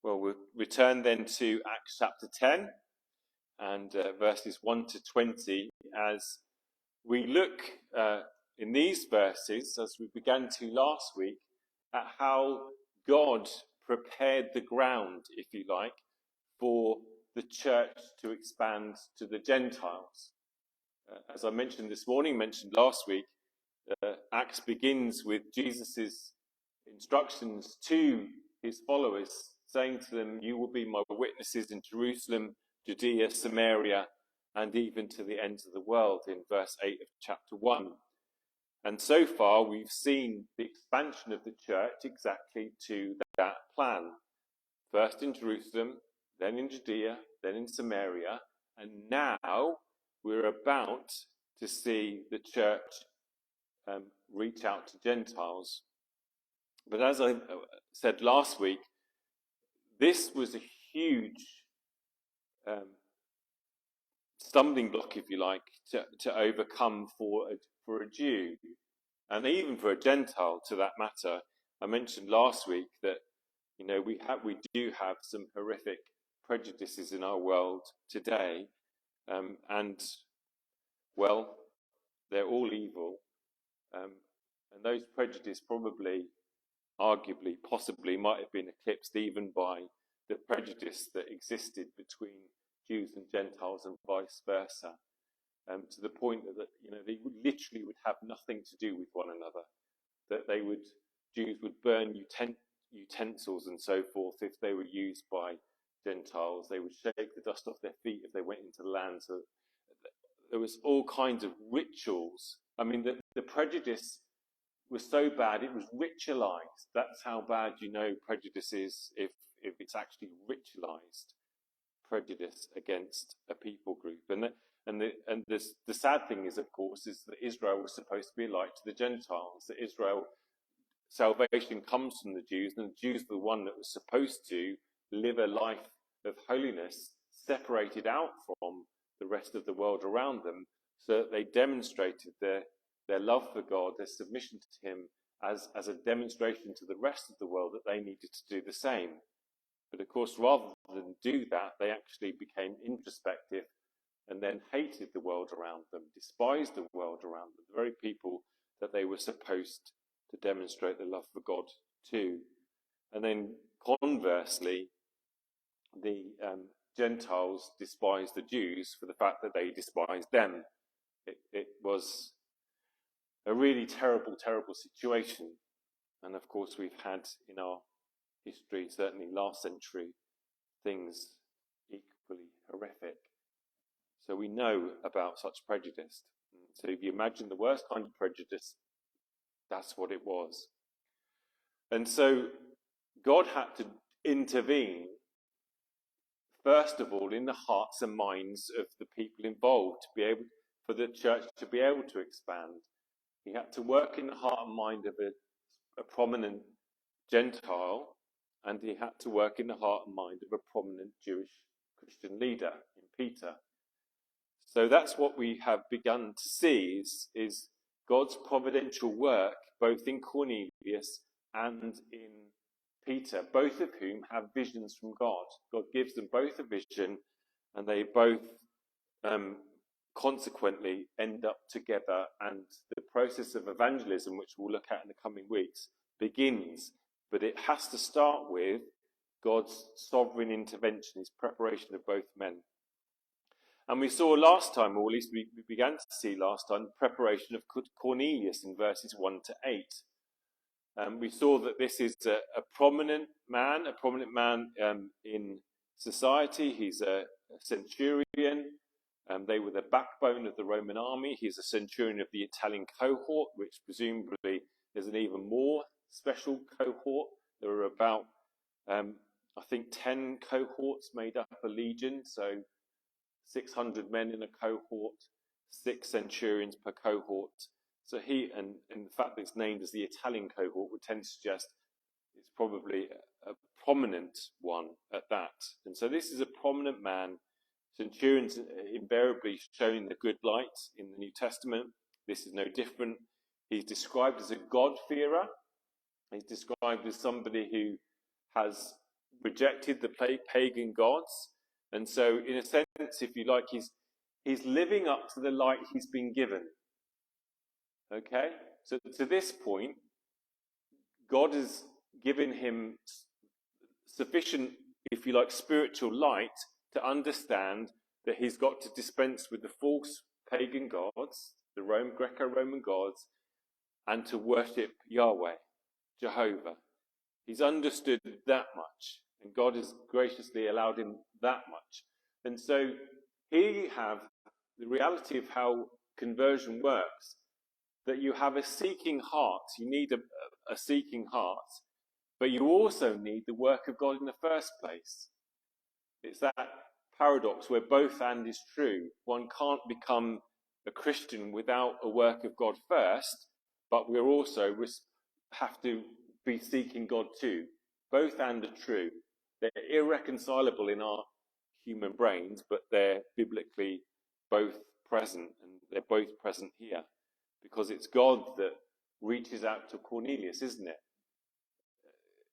Well, we'll return then to Acts chapter 10 and verses 1 to 20 as we look in these verses, as we began to last week, at how God prepared the ground, if you like, for the church to expand to the Gentiles. As I mentioned this morning, mentioned last week, Acts begins with Jesus' instructions to his followers, saying to them, "You will be my witnesses in Jerusalem, Judea, Samaria, and even to the ends of the world," in verse 8 of chapter 1. And so far, we've seen the expansion of the church exactly to that plan. First in Jerusalem, then in Judea, then in Samaria, and now we're about to see the church reach out to Gentiles. But as I said last week, this was a huge stumbling block, if you like, to overcome for a Jew, and even for a Gentile, to that matter. I mentioned last week that we do have some horrific prejudices in our world today, and well, they're all evil, and those prejudices probably, arguably, possibly might have been eclipsed even by the prejudice that existed between Jews and Gentiles and vice versa, to the point that they literally would have nothing to do with one another. That Jews would burn utensils and so forth if they were used by Gentiles. They would shake the dust off their feet if they went into the land. So there was all kinds of rituals. I mean, the prejudice was so bad it was ritualized. That's how bad prejudice is if it's actually ritualized prejudice against a people group. And the sad thing is, of course, is that Israel was supposed to be a light to the Gentiles. That Israel, salvation comes from the Jews, and the Jews were the one that was supposed to live a life of holiness, separated out from the rest of the world around them, so that they demonstrated their love for God, their submission to him, as a demonstration to the rest of the world that they needed to do the same. But of course, rather than do that, they actually became introspective and then hated the world around them, despised the world around them, the very people that they were supposed to demonstrate the love for God to. And then conversely, the Gentiles despised the Jews for the fact that they despised them. It was a really terrible, terrible situation. And of course, we've had in our history, certainly last century, things equally horrific. So we know about such prejudice. So if you imagine the worst kind of prejudice, that's what it was. And so God had to intervene, first of all, in the hearts and minds of the people involved for the church to be able to expand. He had to work in the heart and mind of a prominent Gentile, and he had to work in the heart and mind of a prominent Jewish Christian leader in Peter. So that's what we have begun to see is God's providential work, both in Cornelius and in Peter, both of whom have visions from God. God gives them both a vision, and they both consequently end up together, and the process of evangelism, which we'll look at in the coming weeks, begins. But it has to start with God's sovereign intervention, his preparation of both men. And we saw last time, or at least we began to see last time, the preparation of Cornelius in verses 1 to 8. We saw that this is a prominent man in society. He's a centurion. They were the backbone of the Roman army. He's a centurion of the Italian cohort, which presumably is an even more special cohort. There are about, 10 cohorts made up a legion, so 600 men in a cohort, 6 centurions per cohort. So and the fact that it's named as the Italian cohort would tend to suggest it's probably a prominent one at that. And so this is a prominent man. Centurions invariably shown the good light in the New Testament. This is no different. He's described as a God-fearer. He's described as somebody who has rejected the pagan gods. And so, in a sense, if you like, he's living up to the light he's been given. Okay? So to this point, God has given him sufficient, if you like, spiritual light to understand that he's got to dispense with the false pagan gods, the Greco-Roman gods, and to worship Yahweh, Jehovah. He's understood that much, and God has graciously allowed him that much. And so here you have the reality of how conversion works, that you have a seeking heart. You need a seeking heart, but you also need the work of God in the first place. It's that paradox where both and is true. One can't become a Christian without a work of God first, but we also have to be seeking God too. Both and are true. They're irreconcilable in our human brains, but they're biblically both present, and they're both present here. Because it's God that reaches out to Cornelius, isn't it?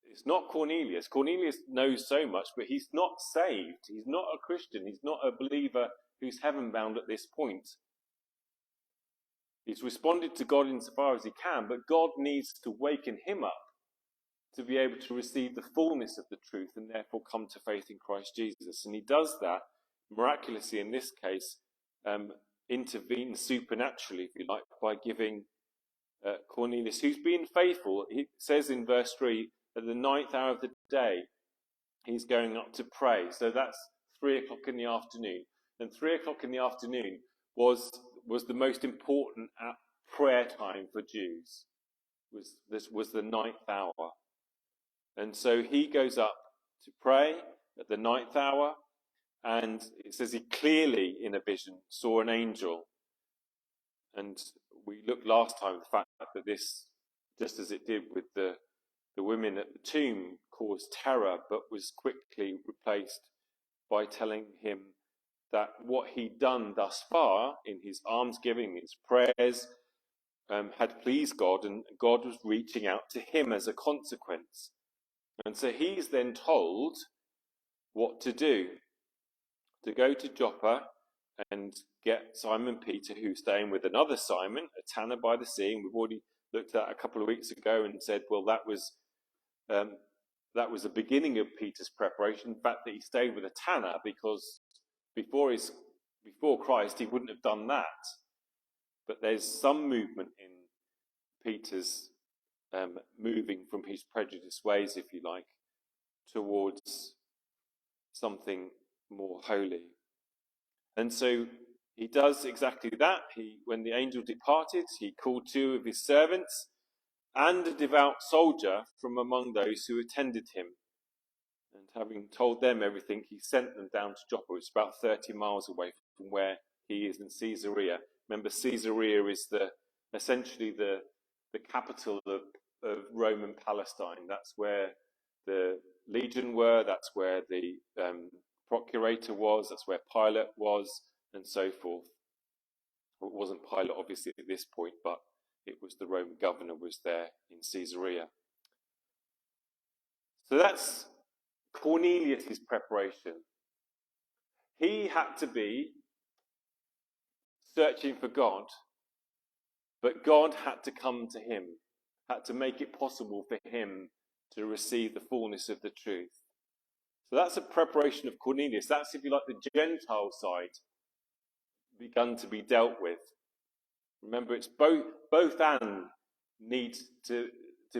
It's not Cornelius. Cornelius knows so much, but he's not saved. He's not a Christian. He's not a believer who's heaven-bound at this point. He's responded to God insofar as he can, but God needs to waken him up to be able to receive the fullness of the truth and therefore come to faith in Christ Jesus. And he does that miraculously in this case, intervene supernaturally, if you like, by giving Cornelius, who's been faithful. He says in verse 3, at the 9th hour of the day, he's going up to pray. So that's 3 o'clock in the afternoon. And 3 o'clock in the afternoon was the most important prayer time for Jews. This was the 9th hour. And so he goes up to pray at the 9th hour, and it says he clearly, in a vision, saw an angel. And we looked last time at the fact that this, just as it did with the women at the tomb, caused terror, but was quickly replaced by telling him that what he'd done thus far in his almsgiving, his prayers, had pleased God, and God was reaching out to him as a consequence. And so he's then told what to do, to go to Joppa and get Simon Peter, who's staying with another Simon, a tanner by the sea. And we've already looked at a couple of weeks ago and said, well, that was the beginning of Peter's preparation. In fact, that he stayed with a tanner because before Christ, he wouldn't have done that. But there's some movement in Peter's moving from his prejudiced ways, if you like, towards something more holy. And so he does exactly that. When the angel departed, he called 2 of his servants and a devout soldier from among those who attended him. And having told them everything, he sent them down to Joppa. It's about 30 miles away from where he is in Caesarea. Remember, Caesarea is essentially the capital of Roman Palestine. That's where the legion were, that's where the procurator was, that's where Pilate was, and so forth. Well, it wasn't Pilate, obviously, at this point, but it was the Roman governor was there in Caesarea. So that's Cornelius' preparation. He had to be searching for God, but God had to come to him, had to make it possible for him to receive the fullness of the truth. So that's a preparation of Cornelius. That's, if you like, the Gentile side begun to be dealt with. Remember, it's both and need to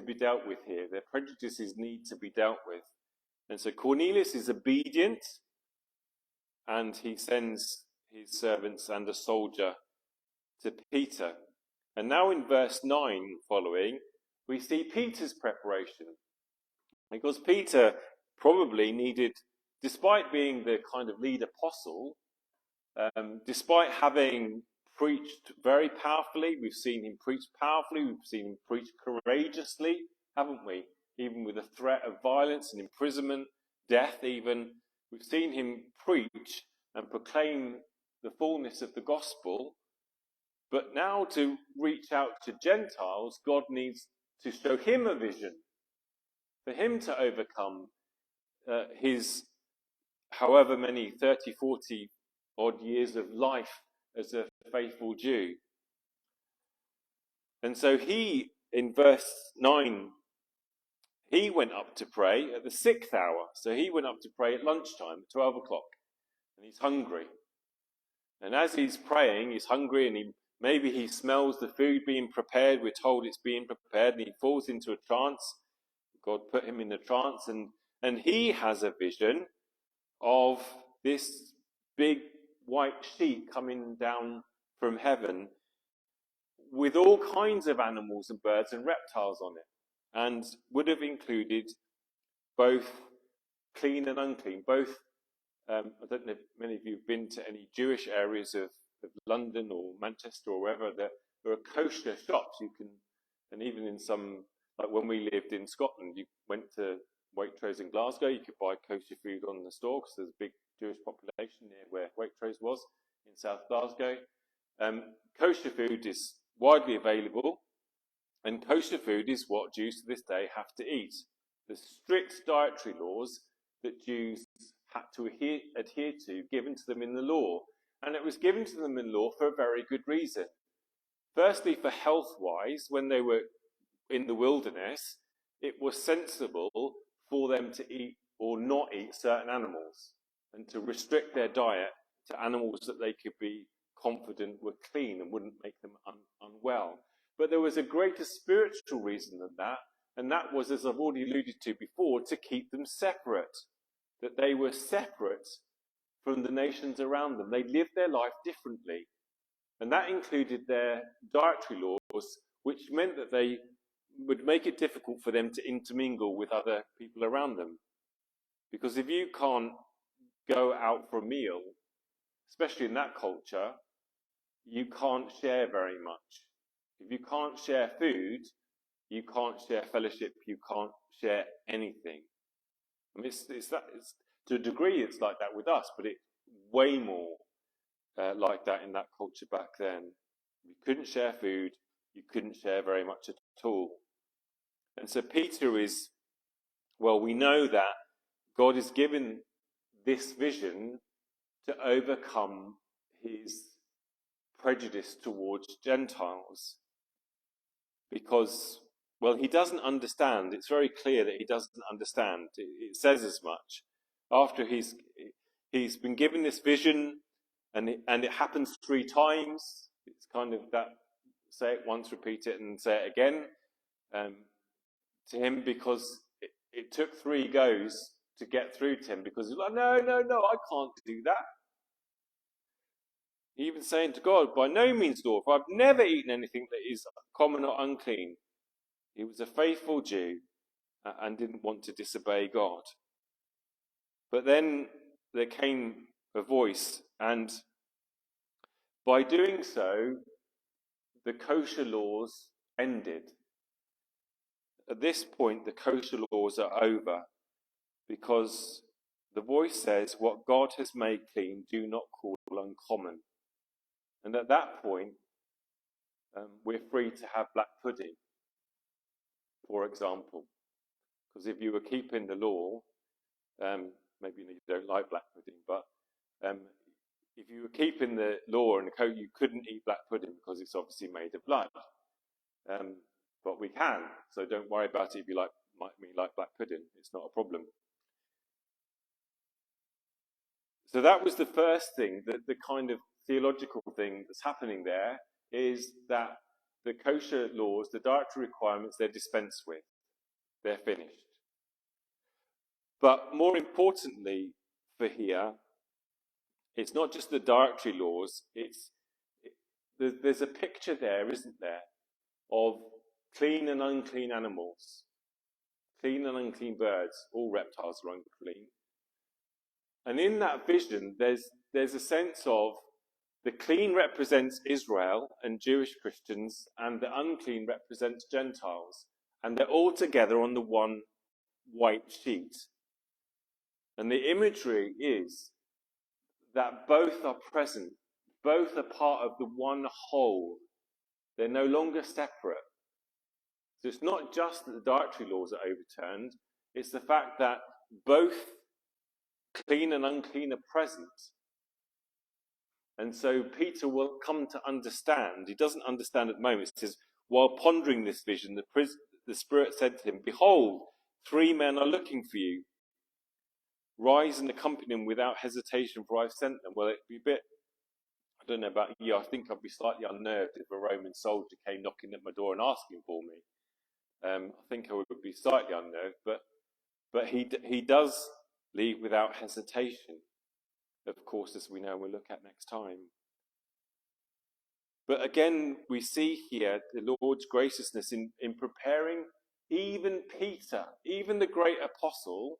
be dealt with here. Their prejudices need to be dealt with. And so Cornelius is obedient, and he sends his servants and a soldier to Peter. And now in verse 9 following, we see Peter's preparation. Because Peter probably needed, despite being the kind of lead apostle, despite having preached very powerfully, we've seen him preach powerfully, we've seen him preach courageously, haven't we? Even with a threat of violence and imprisonment, death even. We've seen him preach and proclaim the fullness of the gospel. But now to reach out to Gentiles, God needs to show him a vision, for him to overcome his however many 30, 40 odd years of life as a faithful Jew. And so he, in verse 9, he went up to pray at the 6th hour. So he went up to pray at lunchtime, 12 o'clock, and he's hungry. And as he's praying, he's hungry, and maybe he smells the food being prepared. We're told it's being prepared, and he falls into a trance. God put him in a trance, and he has a vision of this big white sheet coming down from heaven with all kinds of animals and birds and reptiles on it, and would have included both clean and unclean. Both, I don't know if many of you have been to any Jewish areas of London or Manchester or wherever. There are kosher shops you can, and even in some, like when we lived in Scotland, you went to Waitrose in Glasgow, you could buy kosher food on the store because there's a big Jewish population near where Waitrose was in South Glasgow. Kosher food is widely available, and kosher food is what Jews to this day have to eat. The strict dietary laws that Jews had to adhere to, given to them in the law. And it was given to them in law for a very good reason. Firstly, for health-wise, when they were in the wilderness, it was sensible for them to eat or not eat certain animals, and to restrict their diet to animals that they could be confident were clean and wouldn't make them unwell. But there was a greater spiritual reason than that, and that was, as I've already alluded to before, to keep them separate, that they were separate from the nations around them. They lived their life differently, and that included their dietary laws, which meant that they would make it difficult for them to intermingle with other people around them. Because if you can't go out for a meal, especially in that culture, you can't share very much. If you can't share food, you can't share fellowship, you can't share anything. I mean, it's to a degree it's like that with us, but it's way more like that in that culture back then. You couldn't share food, you couldn't share very much at all. And so Peter is, well, we know that God has given this vision to overcome his prejudice towards Gentiles. Because, well, he doesn't understand. It's very clear that he doesn't understand. It says as much. After he's been given this vision, and it happens 3 times. It's kind of that, say it once, repeat it, and say it again to him, because it took 3 goes to get through to him, because he's like, no, I can't do that. He even saying to God, by no means, Lord, for I've never eaten anything that is common or unclean. He was a faithful Jew and didn't want to disobey God. But then there came a voice, and by doing so, the kosher laws ended. At this point, the kosher laws are over, because the voice says, what God has made clean, do not call uncommon. And at that point, we're free to have black pudding, for example. Because if you were keeping the law, maybe you don't like black pudding, but if you were keeping the law and the code, you couldn't eat black pudding because it's obviously made of blood. But we can, so don't worry about it if you like black pudding. It's not a problem. So that was the first thing, the kind of theological thing that's happening there, is that the kosher laws, the dietary requirements, they're dispensed with. They're finished. But more importantly for here, it's not just the dietary laws, there's a picture there, isn't there, of clean and unclean animals, clean and unclean birds, all reptiles are unclean. And in that vision, there's a sense of the clean represents Israel and Jewish Christians, and the unclean represents Gentiles. And they're all together on the one white sheet. And the imagery is that both are present, both are part of the one whole. They're no longer separate. So it's not just that the dietary laws are overturned, it's the fact that both clean and unclean are present. And so Peter will come to understand. He doesn't understand at the moment. It says, while pondering this vision, the Spirit said to him, "Behold, 3 men are looking for you. Rise and accompany them without hesitation, for I've sent them." Well, it'd be a bit, I don't know about you, I think I'd be slightly unnerved if a Roman soldier came knocking at my door and asking for me. I think I would be slightly unnerved, but he does leave without hesitation, of course, as we know we'll look at next time. But again, we see here the Lord's graciousness in preparing even Peter, even the great apostle,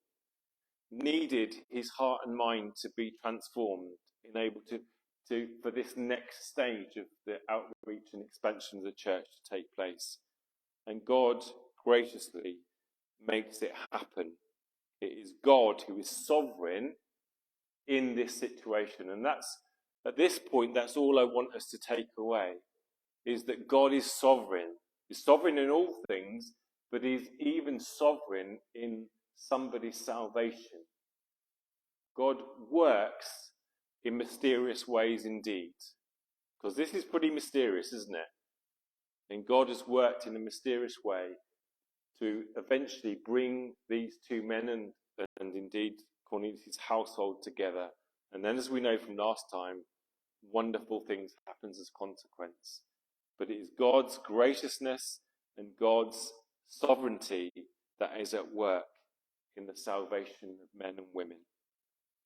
needed his heart and mind to be transformed, enabled to for this next stage of the outreach and expansion of the church to take place. And God graciously makes it happen. It is God who is sovereign in this situation. And that's, at this point, that's all I want us to take away, is that God is sovereign. He's sovereign in all things, but he's even sovereign in somebody's salvation. God works in mysterious ways indeed. Because this is pretty mysterious, isn't it? And God has worked in a mysterious way to eventually bring these 2 men and indeed Cornelius' household together. And then, as we know from last time, wonderful things happen as a consequence. But it is God's graciousness and God's sovereignty that is at work in the salvation of men and women.